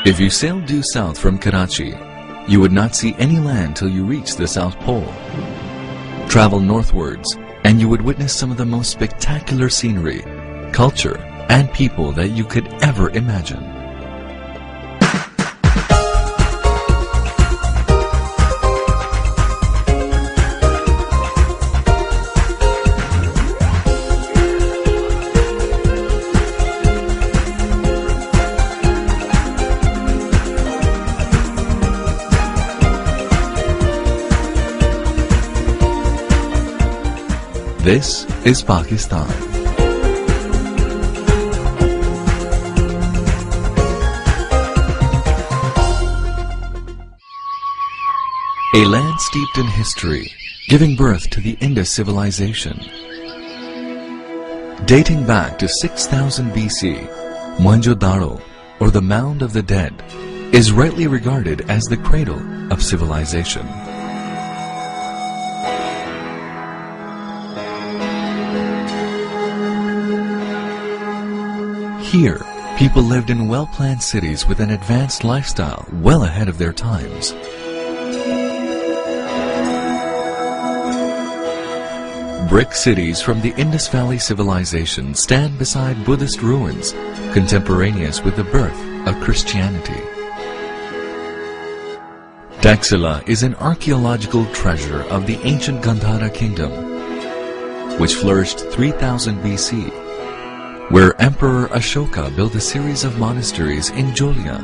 If you sailed due south from Karachi, you would not see any land till you reached the South Pole. Travel northwards, and you would witness some of the most spectacular scenery, culture, and people that you could ever imagine. This is Pakistan. A land steeped in history, giving birth to the Indus civilization. Dating back to 6000 BC, Mohenjo-daro, or the Mound of the Dead, is rightly regarded as the cradle of civilization. Here, people lived in well-planned cities with an advanced lifestyle well ahead of their times. Brick cities from the Indus Valley civilization stand beside Buddhist ruins, contemporaneous with the birth of Christianity. Taxila is an archaeological treasure of the ancient Gandhara kingdom, which flourished 3000 BC. Where Emperor Ashoka built a series of monasteries in Jolya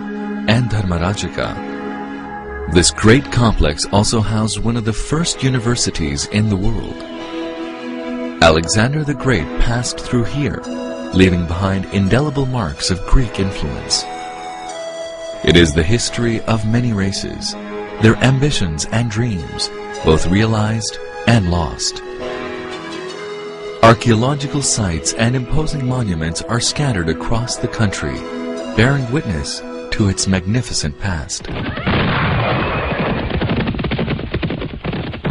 and Dharmarajika. This great complex also housed one of the first universities in the world. Alexander the Great passed through here, leaving behind indelible marks of Greek influence. It is the history of many races, their ambitions and dreams, both realized and lost. Archaeological sites and imposing monuments are scattered across the country, bearing witness to its magnificent past.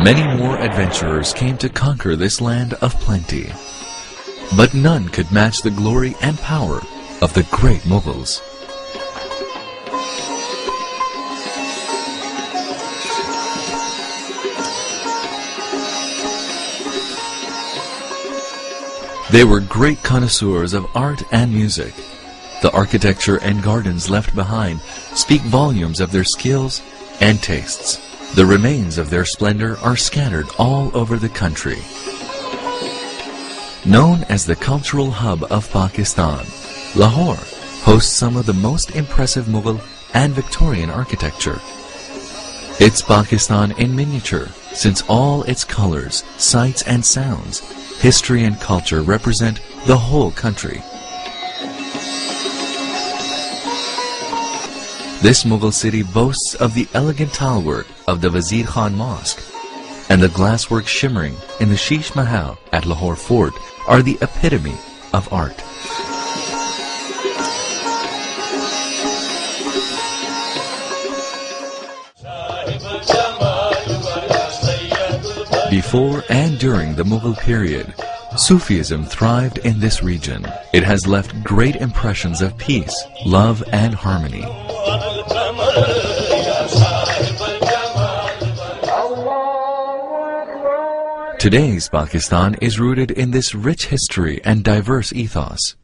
Many more adventurers came to conquer this land of plenty, but none could match the glory and power of the great Mughals. They were great connoisseurs of art and music. The architecture and gardens left behind speak volumes of their skills and tastes. The remains of their splendor are scattered all over the country. Known as the cultural hub of Pakistan, Lahore hosts some of the most impressive Mughal and Victorian architecture. It's Pakistan in miniature, since all its colors, sights and sounds, history and culture represent the whole country. This Mughal city boasts of the elegant tilework of the Wazir Khan Mosque, and the glasswork shimmering in the Sheesh Mahal at Lahore Fort are the epitome of art. Before and during the Mughal period, Sufism thrived in this region. It has left great impressions of peace, love, and harmony. Today's Pakistan is rooted in this rich history and diverse ethos.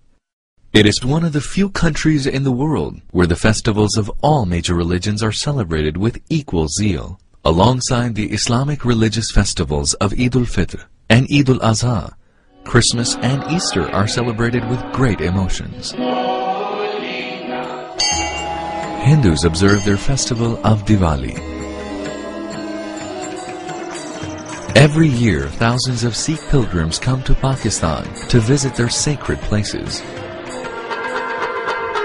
It is one of the few countries in the world where the festivals of all major religions are celebrated with equal zeal. Alongside the Islamic religious festivals of Eid al-Fitr and Eid al-Adha, Christmas and Easter are celebrated with great emotions. Hindus observe their festival of Diwali. Every year, thousands of Sikh pilgrims come to Pakistan to visit their sacred places.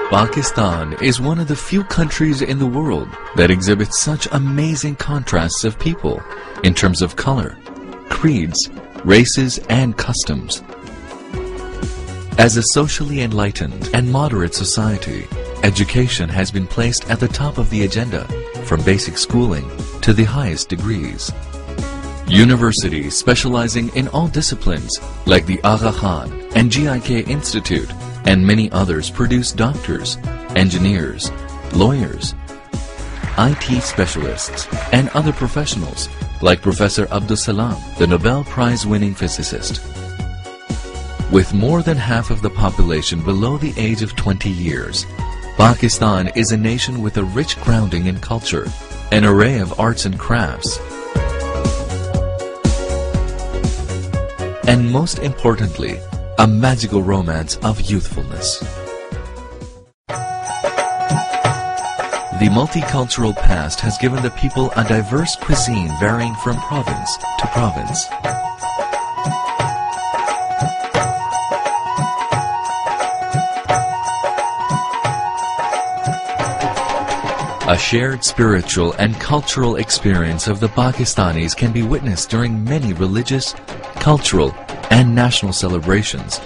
Pakistan is one of the few countries in the world that exhibits such amazing contrasts of people in terms of color, creeds, races, and customs. As a socially enlightened and moderate society, education has been placed at the top of the agenda, from basic schooling to the highest degrees. Universities specializing in all disciplines, like the Aga Khan and GIK Institute, and many others produce doctors, engineers, lawyers, IT specialists, and other professionals like Professor Abdus Salam, the Nobel Prize-winning physicist. With more than half of the population below the age of 20 years, Pakistan is a nation with a rich grounding in culture, an array of arts and crafts, and most importantly, a magical romance of youthfulness. The multicultural past has given the people a diverse cuisine varying from province to province. A shared spiritual and cultural experience of the Pakistanis can be witnessed during many religious, cultural, and national celebrations.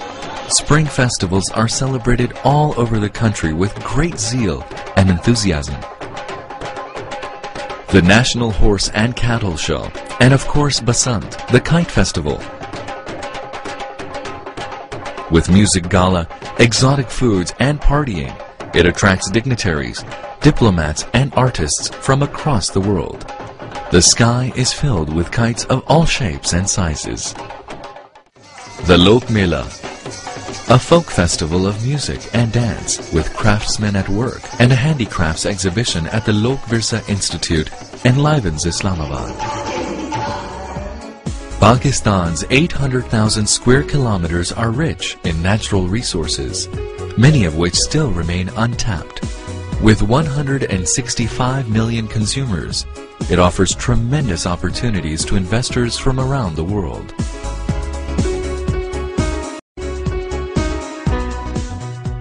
Spring festivals are celebrated all over the country with great zeal and enthusiasm. The National Horse and Cattle Show, and of course Basant, the Kite Festival. With music gala, exotic foods, and partying, it attracts dignitaries, diplomats, and artists from across the world. The sky is filled with kites of all shapes and sizes. The Lok Mela, a folk festival of music and dance with craftsmen at work, and a handicrafts exhibition at the Lok Virsa Institute enlivens Islamabad. Pakistan's 800,000 square kilometers are rich in natural resources, many of which still remain untapped. With 165 million consumers, it offers tremendous opportunities to investors from around the world.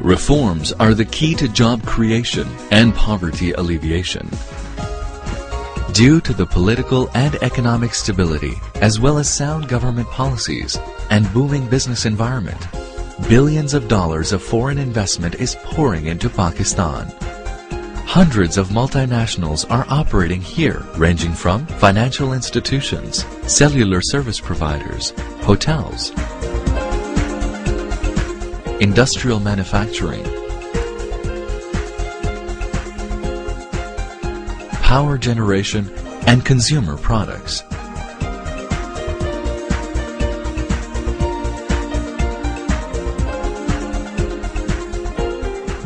Reforms are the key to job creation and poverty alleviation. Due to the political and economic stability, as well as sound government policies and booming business environment, billions of dollars of foreign investment is pouring into Pakistan. Hundreds of multinationals are operating here, ranging from financial institutions, cellular service providers, hotels, industrial manufacturing, power generation, and consumer products.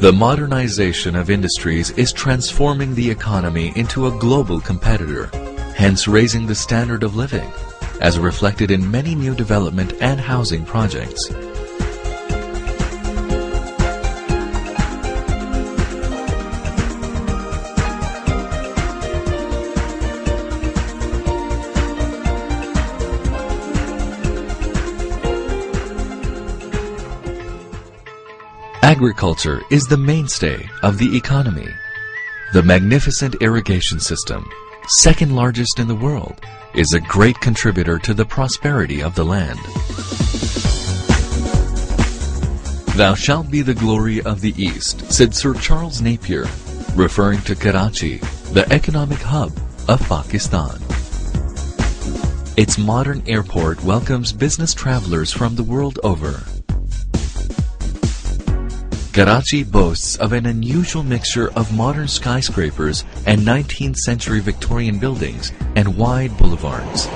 The modernization of industries is transforming the economy into a global competitor, hence raising the standard of living, as reflected in many new development and housing projects. Agriculture is the mainstay of the economy. The magnificent irrigation system, second largest in the world, is a great contributor to the prosperity of the land. "Thou shalt be the glory of the East," said Sir Charles Napier, referring to Karachi, the economic hub of Pakistan. Its modern airport welcomes business travelers from the world over. Karachi boasts of an unusual mixture of modern skyscrapers and 19th century Victorian buildings and wide boulevards.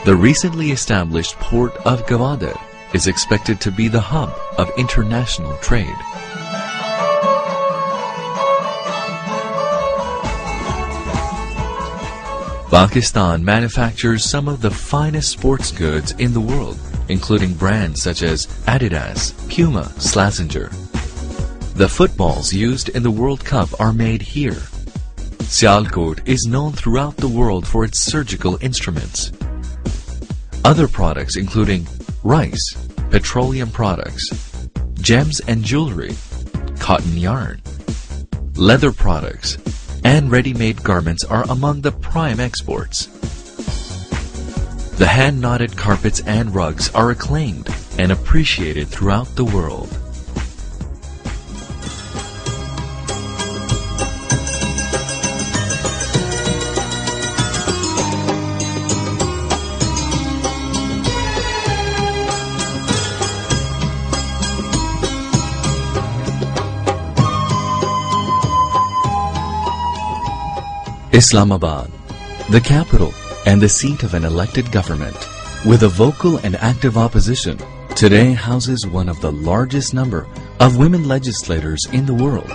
The recently established port of Gwadar is expected to be the hub of international trade. Pakistan manufactures some of the finest sports goods in the world, including brands such as Adidas, Puma, Slazenger. The footballs used in the World Cup are made here. Sialkot is known throughout the world for its surgical instruments. Other products including rice, petroleum products, gems and jewelry, cotton yarn, leather products, and ready-made garments are among the prime exports. The hand-knotted carpets and rugs are acclaimed and appreciated throughout the world. Islamabad, the capital and the seat of an elected government, with a vocal and active opposition, today houses one of the largest number of women legislators in the world.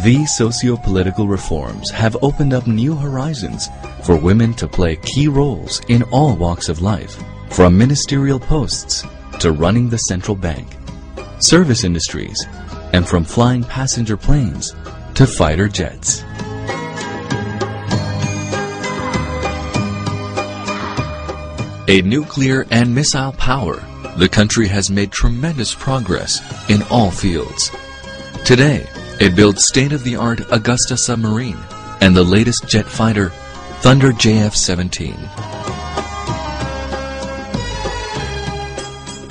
These socio-political reforms have opened up new horizons for women to play key roles in all walks of life, from ministerial posts to running the central bank, service industries, and from flying passenger planes to fighter jets. A nuclear and missile power, the country has made tremendous progress in all fields. Today, it builds state-of-the-art Augusta submarine and the latest jet fighter, Thunder JF-17.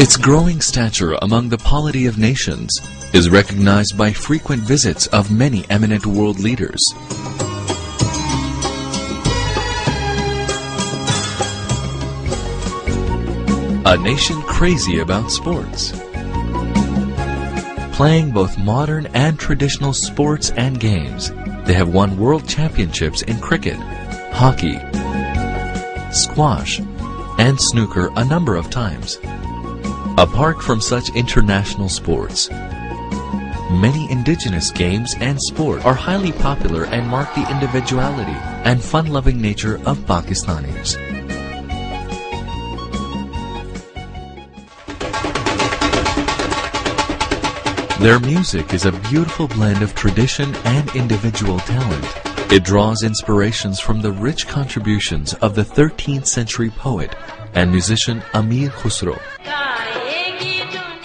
Its growing stature among the polity of nations is recognized by frequent visits of many eminent world leaders. A nation crazy about sports, playing both modern and traditional sports and games. They have won world championships in cricket, hockey, squash, and snooker a number of times. Apart from such international sports, many indigenous games and sport are highly popular and mark the individuality and fun-loving nature of Pakistanis. Their music is a beautiful blend of tradition and individual talent. It draws inspirations from the rich contributions of the 13th century poet and musician Amir Khusro,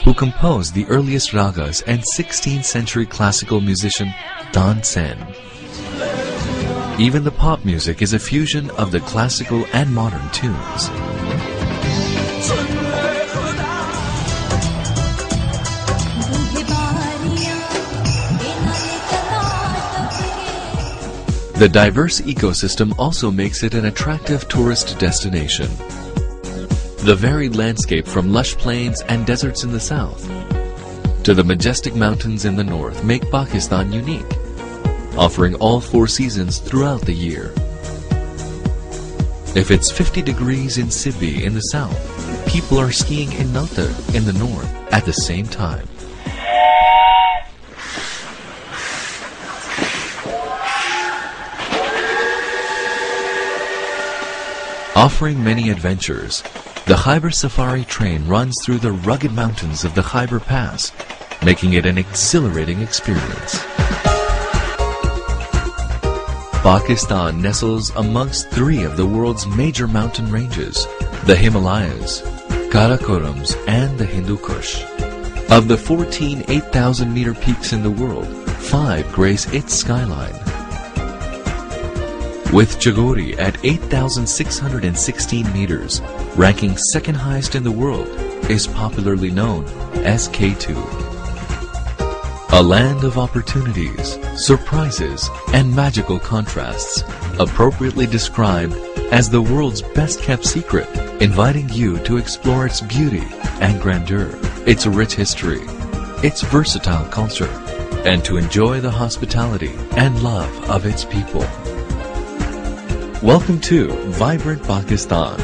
who composed the earliest ragas, and 16th century classical musician Tansen. Even the pop music is a fusion of the classical and modern tunes. The diverse ecosystem also makes it an attractive tourist destination. The varied landscape from lush plains and deserts in the south to the majestic mountains in the north make Pakistan unique, offering all 4 seasons throughout the year. If it's 50 degrees in Sibbi in the south, people are skiing in Nalta in the north at the same time. Offering many adventures, the Khyber Safari train runs through the rugged mountains of the Khyber Pass, making it an exhilarating experience. Pakistan nestles amongst 3 of the world's major mountain ranges, the Himalayas, Karakorams, and the Hindu Kush. Of the 14 8,000-meter peaks in the world, 5 grace its skyline. With Chagori at 8,616 meters, ranking second highest in the world, is popularly known as K2. A land of opportunities, surprises, and magical contrasts, appropriately described as the world's best-kept secret, inviting you to explore its beauty and grandeur, its rich history, its versatile culture, and to enjoy the hospitality and love of its people. Welcome to Vibrant Pakistan.